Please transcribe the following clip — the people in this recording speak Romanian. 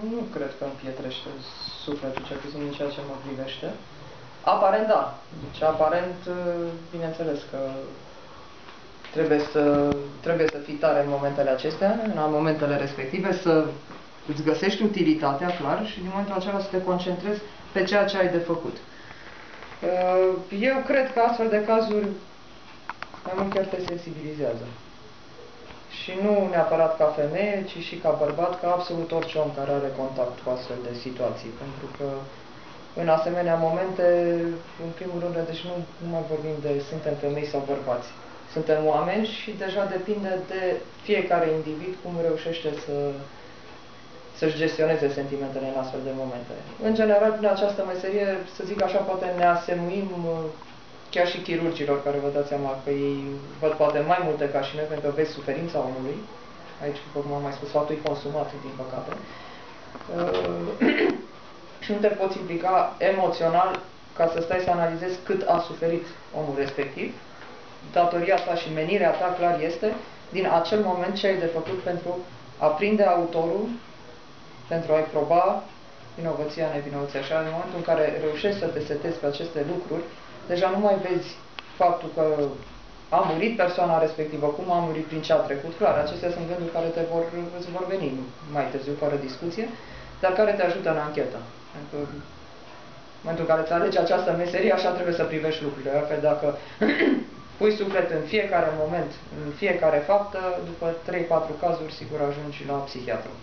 Nu cred că împietrește sufletul, cel puțin în ceea ce mă privește. Aparent, da. Deci, aparent, bineînțeles că trebuie să fii tare în momentele acestea, în momentele respective, să îți găsești utilitatea, clar, și din momentul acela să te concentrezi pe ceea ce ai de făcut. Eu cred că astfel de cazuri mai mult chiar te sensibilizează. Și nu neapărat ca femeie, ci și ca bărbat, ca absolut orice om care are contact cu astfel de situații. Pentru că în asemenea momente, în primul rând, deci nu mai vorbim de suntem femei sau bărbați. Suntem oameni și deja depinde de fiecare individ cum reușește să-și gestioneze sentimentele în astfel de momente. În general, prin această meserie, să zic așa, poate ne asemuim chiar și chirurgilor, care vă dați seama că ei văd poate mai multe ca și noi, pentru că vezi suferința omului. Aici, după cum am mai spus, sfatul e consumat, din păcate. Și nu te poți implica emoțional ca să stai să analizezi cât a suferit omul respectiv. Datoria ta și menirea ta, clar, este, din acel moment, ce ai de făcut pentru a prinde autorul, pentru a-i proba vinovăția, nevinovăția. Și în momentul în care reușești să te setezi pe aceste lucruri, deja nu mai vezi faptul că a murit persoana respectivă, cum a murit, prin ce a trecut. Clar, acestea sunt gânduri care îți vor veni mai târziu, fără discuție, dar care te ajută în anchetă. Pentru că în momentul în care îți alegi această meserie, așa trebuie să privești lucrurile. Altfel, dacă pui suflet în fiecare moment, în fiecare faptă, după 3-4 cazuri, sigur ajungi la psihiatru.